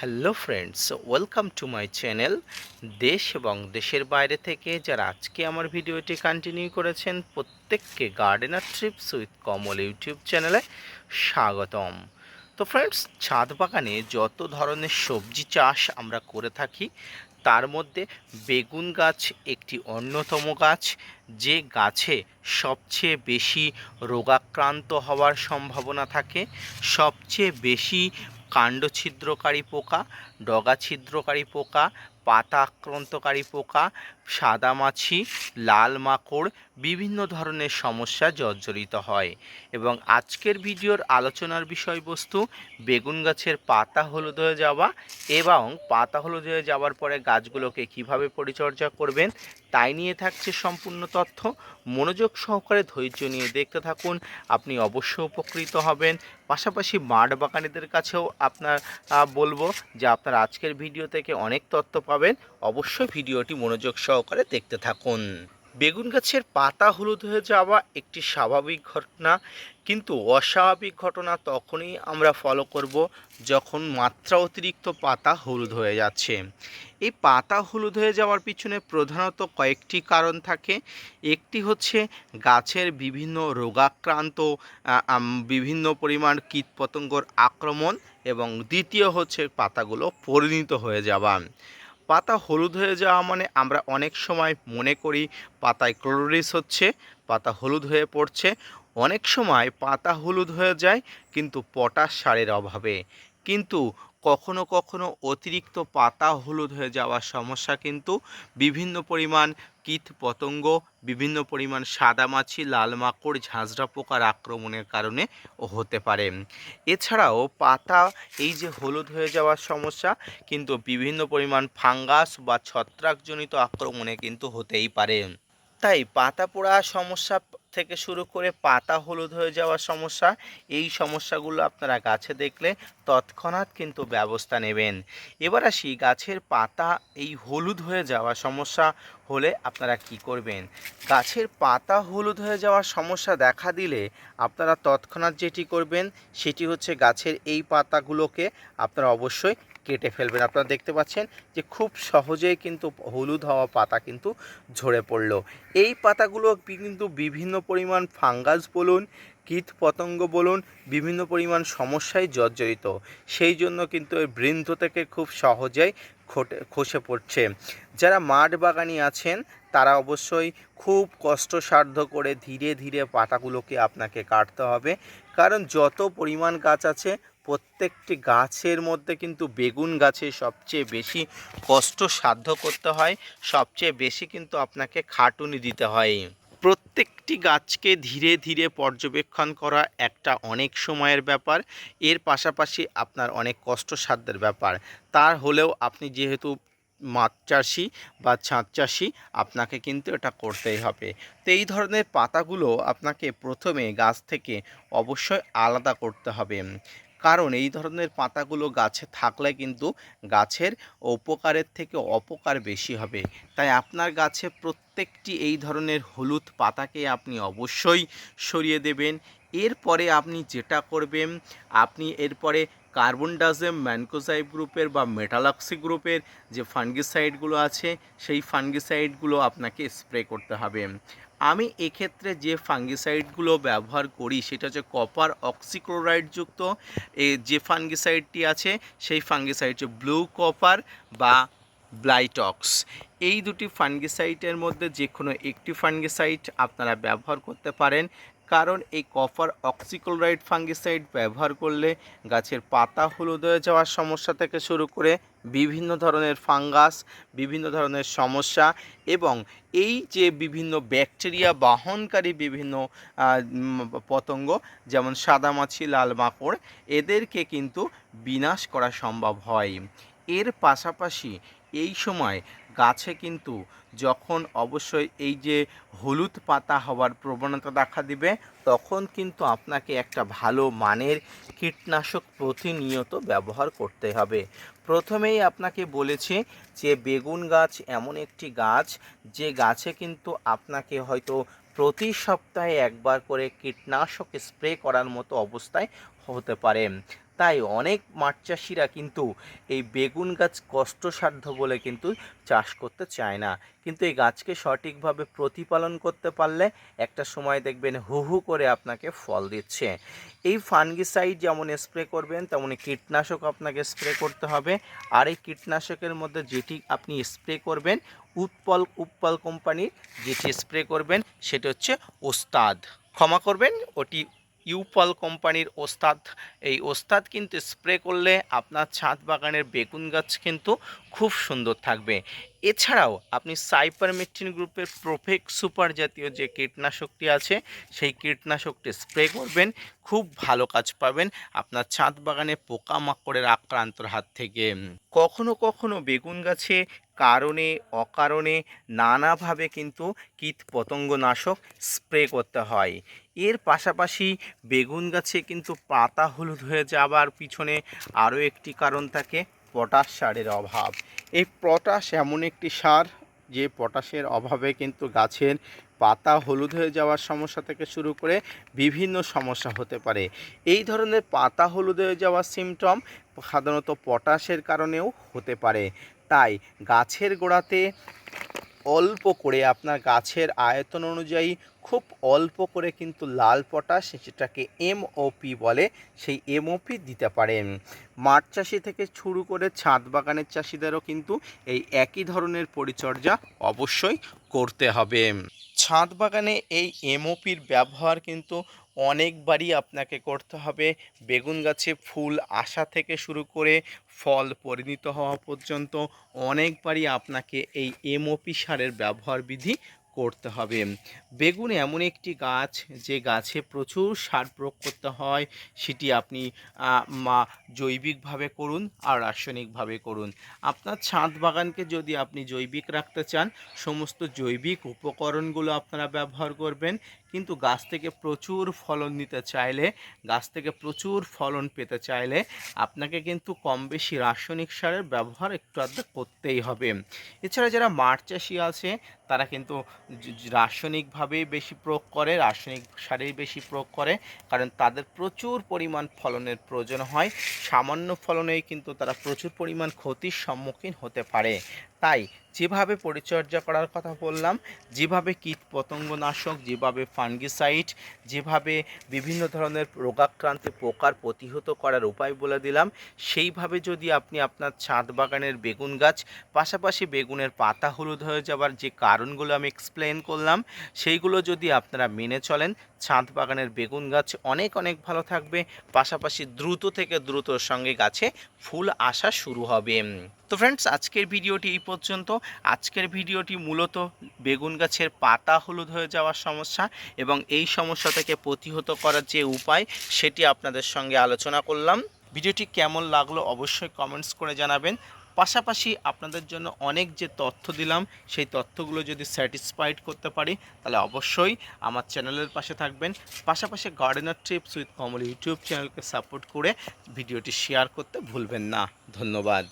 Hello friends, welcome to my channel. দেশ এবং দেশের বাইরে থেকে যারা আজকে আমার ভিডিওটি কন্টিনিউ করেছেন প্রত্যেককে gardener TRIPS with Kamal YouTube চ্যানেলে স্বাগতম। তো ফ্রেন্ডস, ছাদ বাগানে যত ধরনের সবজি চাষ আমরা করে থাকি তার মধ্যে বেগুন গাছ একটি অন্যতম গাছ, যে গাছে সবচেয়ে বেশি রোগাক্রান্ত হওয়ার সম্ভাবনা থাকে, সবচেয়ে বেশি কাণ্ড ছিদ্রকারী পোকা, ডগা ছিদ্রকারী পোকা, পাতা আক্রান্তকারী পোকা, সাদামাছি, লাল মাকড়, বিভিন্ন ধরনের সমস্যা জর্জরিত হয়। এবং আজকের ভিডিওর আলোচনার বিষয়বস্তু বেগুন গাছের পাতা হলুদ হয়ে যাওয়া এবং পাতা হলুদ হয়ে যাওয়ার পরে গাছগুলোকে কিভাবে পরিচর্যা করবেন তাই নিয়ে থাকছে সম্পূর্ণ তথ্য। মনোযোগ সহকারে ধৈর্য নিয়ে দেখতে থাকুন, আপনি অবশ্যই উপকৃত হবেন। পাশাপাশি মাঠ বাগানীদের কাছেও আপনার বলবো যে আপনার আজকের ভিডিও থেকে অনেক তথ্য পাবেন। অবশ্যই ভিডিওটি মনোযোগ সহকারে দেখতে থাকুন। বেগুন গাছের পাতা হলুদ হয়ে যাওয়া একটি স্বাভাবিক ঘটনা, কিন্তু অস্বাভাবিক ঘটনা তখনই আমরা ফলো করব যখন মাত্রা অতিরিক্ত পাতা হলুদ হয়ে যাচ্ছে। এই পাতা হলুদ হয়ে যাওয়ার পিছনে প্রধানত কয়েকটি কারণ থাকে। একটি হচ্ছে গাছের বিভিন্ন রোগাক্রান্ত, বিভিন্ন পরিমাণ কীটপতঙ্গর আক্রমণ, এবং দ্বিতীয় হচ্ছে পাতাগুলো পরিণত হয়ে যাওয়া। পাতা হলুদ হয়ে যাওয়া মানে আমরা অনেক সময় মনে করি পাতায় ক্লোরোরিস হচ্ছে, পাতা হলুদ হয়ে পড়ছে। অনেক সময় পাতা হলুদ হয়ে যায় কিন্তু পটাশ সারের অভাবে। কিন্তু কখনো কখনো অতিরিক্ত পাতা হলুদ হয়ে যাওয়ার সমস্যা কিন্তু বিভিন্ন পরিমাণ কীট পতঙ্গ, বিভিন্ন পরিমাণ সাদামাছি, লাল মাকড়, ঝাঁঝরা পোকার আক্রমণের কারণে হতে পারে। এছাড়াও পাতা এই যে হলুদ হয়ে যাওয়ার সমস্যা কিন্তু বিভিন্ন পরিমাণ ফাঙ্গাস বা ছত্রাকজনিত আক্রমণে কিন্তু হতেই পারে। তাই পাতা পোড়া সমস্যা থেকে শুরু করে পাতা হলুদ হয়ে যাওয়ার সমস্যা, এই সমস্যাগুলো আপনারা গাছে দেখলে তৎক্ষণাৎ কিন্তু ব্যবস্থা নেবেন। এবার আসি গাছের পাতা এই হলুদ হয়ে যাওয়া সমস্যা হলে আপনারা কি করবেন। গাছের পাতা হলুদ হয়ে যাওয়ার সমস্যা দেখা দিলে আপনারা তৎক্ষণাৎ যেটি করবেন সেটি হচ্ছে গাছের এই পাতাগুলোকে আপনারা অবশ্যই কেটে ফেলবেন। আপনারা দেখতে পাচ্ছেন যে খুব সহজেই কিন্তু হলুদ হওয়া পাতা কিন্তু ঝরে পড়লো। এই পাতাগুলো কিন্তু বিভিন্ন পরিমাণ ফাঙ্গাস বলুন, কীট পতঙ্গ বলুন, বিভিন্ন পরিমাণ সমস্যায় জর্জরিত। সেই জন্য কিন্তু এই বৃন্ত থেকে খুব সহজেই খসে পড়ছে। যারা মাঠ বাগানি আছেন তারা অবশ্যই খুব কষ্টসাধ্য করে ধীরে ধীরে পাতাগুলোকে আপনাকে কাটতে হবে, কারণ যত পরিমাণ গাছ আছে প্রত্যেকটি গাছের মধ্যে কিন্তু বেগুন গাছে সবচেয়ে বেশি কষ্টসাধ্য করতে হয়, সবচেয়ে বেশি কিন্তু আপনাকে খাটুনি দিতে হয়। প্রত্যেকটি গাছকে ধীরে ধীরে পর্যবেক্ষণ করা একটা অনেক সময়ের ব্যাপার, এর পাশাপাশি আপনার অনেক কষ্টসাধ্যের ব্যাপার। তার হলেও আপনি যেহেতু মাছ চাষি বা ছাদ চাষি, আপনাকে কিন্তু এটা করতেই হবে। তো এই ধরনের পাতাগুলো আপনাকে প্রথমে গাছ থেকে অবশ্যই আলাদা করতে হবে, কারণ এই ধরনের পাতাগুলো গাছে থাকলে কিন্তু গাছের উপকারের থেকে অপকার বেশি হবে। তাই আপনার গাছে প্রত্যেকটি এই ধরনের হলুদ পাতাকে আপনি অবশ্যই সরিয়ে দেবেন। এরপরে আপনি যেটা করবেন, আপনি এরপরে কার্বনডাজিম, ম্যানকোজাইব গ্রুপের বা মেটালক্সি গ্রুপের যে ফাঙ্গিসাইডগুলো আছে সেই ফাঙ্গিসাইডগুলো আপনাকে স্প্রে করতে হবে। আমি এক্ষেত্রে যে ফাঙ্গিসাইডগুলো ব্যবহার করি সেটা হচ্ছে কপার অক্সিক্লোরাইডযুক্ত যে ফাঙ্গিসাইডটি আছে সেই ফাঙ্গিসাইড হচ্ছে ব্লু কপার বা ব্লাইটক্স। এই দুটি ফাঙ্গিসাইডের মধ্যে যে কোনো একটি ফাঙ্গিসাইড আপনারা ব্যবহার করতে পারেন, কারণ এই কপার অক্সিক্লোরাইড ফাঙ্গিসাইড ব্যবহার করলে গাছের পাতা হলুদ হয়ে যাওয়ার সমস্যা থেকে শুরু করে বিভিন্ন ধরনের ফাঙ্গাস, বিভিন্ন ধরনের সমস্যা এবং এই যে বিভিন্ন ব্যাকটেরিয়া বাহনকারী বিভিন্ন পতঙ্গ যেমন সাদামাছি, লাল মাকড়, এদেরকে কিন্তু বিনাশ করা সম্ভব হয়। এর পাশাপাশি এই সময় গাছে কিন্তু যখন অবশ্যই এই যে হলুদ পাতা হওয়ার প্রবণতা দেখা দিবে তখন কিন্তু আপনাকে একটা ভালো মানের কীটনাশক প্রতিনিয়ত ব্যবহার করতে হবে। প্রথমেই আপনাকে বলেছি যে বেগুন গাছ এমন একটি গাছ যে গাছে কিন্তু আপনাকে হয়তো প্রতি সপ্তাহে একবার করে কীটনাশক স্প্রে করার মতো অবস্থায় হতে পারে। তাই অনেক মাঠ চাষিরা কিন্তু এই বেগুন গাছ কষ্টসাধ্য বলে কিন্তু চাষ করতে চায় না, কিন্তু এই গাছকে সঠিকভাবে প্রতিপালন করতে পারলে একটা সময় দেখবেন হু হু করে আপনাকে ফল দিচ্ছে। এই ফাঙ্গিসাইড যেমন স্প্রে করবেন তেমনি কীটনাশক আপনাকে স্প্রে করতে হবে। আর এই কীটনাশকের মধ্যে যেটি আপনি স্প্রে করবেন উৎপল কোম্পানির যেটি স্প্রে করবেন সেটা হচ্ছে ওস্তাদ, ক্ষমা করবেন ওটি ইউপল কোম্পানির ওস্তাদ। এই ওস্তাদ কিন্তু স্প্রে করলে আপনার ছাদ বাগানের বেগুন গাছ কিন্তু খুব সুন্দর থাকবে। এছাড়াও আপনি সাইপারমেথ্রিন গ্রুপের প্রোফেক্ট সুপার জাতীয় যে কীটনাশকটি আছে সেই কীটনাশকটি স্প্রে করবেন, খুব ভালো কাজ পাবেন আপনার ছাদ বাগানে পোকামাকড়ের আক্রান্তর হাত থেকে। কখনো কখনো বেগুন গাছে কারণে অকারণে নানাভাবে কিন্তু কীটপতঙ্গনাশক স্প্রে করতে হয়। এর পাশাপাশি বেগুন গাছে কিন্তু পাতা হলুদ হয়ে যাবার পিছনে আরও একটি কারণ থাকে, পটাশ সারের অভাব। এই পটাশ এমন একটি সার যে পটাশের অভাবে কিন্তু গাছের পাতা হলুদ হয়ে যাওয়ার সমস্যা থেকে শুরু করে বিভিন্ন সমস্যা হতে পারে। এই ধরনের পাতা হলুদ হয়ে যাওয়ার সিমটম সাধারণত পটাশের কারণেও হতে পারে। তাই গাছের গোড়াতে অল্প করে আপনার গাছের আয়তন অনুযায়ী খুব অল্প করে কিন্তু লাল পটাশ, যেটাকে এমওপি বলে, সেই এমওপি দিতে পারেন। মাঠ চাষি থেকে শুরু করে ছাদ বাগানের চাষিদেরও কিন্তু এই একই ধরনের পরিচর্যা অবশ্যই করতে হবে। ছাদ বাগানে এই এমওপির ব্যবহার কিন্তু অনেকবারই আপনাকে করতে হবে। বেগুন গাছে ফুল আসা থেকে শুরু করে ফল পরিণত হওয়া পর্যন্ত অনেকবারই আপনাকে এই এমওপি সারের ব্যবহার বিধি করতে হবে। বেগুন এমন একটি গাছ যে গাছে প্রচুর সার প্রয়োগ করতে হয়, সেটি আপনি জৈবিকভাবে করুন আর রাসায়নিকভাবে করুন। আপনার ছাদ বাগানকে যদি আপনি জৈবিক রাখতে চান, সমস্ত জৈবিক উপকরণগুলো আপনারা ব্যবহার করবেন, কিন্তু গাছ থেকে প্রচুর ফলন নিতে চাইলে, গাছ থেকে প্রচুর ফলন পেতে চাইলে আপনাকে কিন্তু কম বেশি রাসায়নিক সারের ব্যবহার একটু আধটু করতেই হবে। এছাড়া যারা মাঠ চাষি আছে তারা কিন্তু রাসায়নিকভাবেই বেশি প্রয়োগ করে, রাসায়নিক সারেই বেশি প্রয়োগ করে, কারণ তাদের প্রচুর পরিমাণ ফলনের প্রয়োজন হয়। সামান্য ফলনেই কিন্তু তারা প্রচুর পরিমাণ ক্ষতির সম্মুখীন হতে পারে। তাই যেভাবে পরিচর্যা করার কথা বললাম, যেভাবে কীটপতঙ্গনাশক, যেভাবে ফাঙ্গিসাইড, যেভাবে বিভিন্ন ধরনের রোগাক্রান্তি পোকার প্রতিহত করার উপায় বলে দিলাম, সেইভাবে যদি আপনি আপনার ছাদ বাগানের বেগুন গাছ, পাশাপাশি বেগুনের পাতা হলুদ হয়ে যাওয়ার যে কারণগুলো আমি এক্সপ্লেন করলাম, সেইগুলো যদি আপনারা মেনে চলেন, ছাদ বাগানের বেগুন গাছ অনেক অনেক ভালো থাকবে, পাশাপাশি দ্রুত থেকে দ্রুতর সঙ্গে গাছে ফুল আসা শুরু হবে। তো ফ্রেন্ডস, আজকের ভিডিওটি এই পর্যন্ত। আজকের ভিডিওটি মূলত বেগুন গাছের পাতা হলুদ হয়ে যাওয়ার সমস্যা এবং এই সমস্যা থেকে প্রতিহত করার যে উপায় সেটি আপনাদের সঙ্গে আলোচনা করলাম। ভিডিওটি কেমন লাগলো অবশ্যই কমেন্টস করে জানাবেন। পাশাপাশি আপনাদের জন্য অনেক যে তথ্য দিলাম সেই তথ্যগুলো যদি স্যাটিসফাইড করতে পারি তাহলে অবশ্যই আমার চ্যানেলের পাশে থাকবেন। পাশাপাশি gardener TRIPS with Kamal YouTube চ্যানেলকে সাপোর্ট করে ভিডিওটি শেয়ার করতে ভুলবেন না। ধন্যবাদ।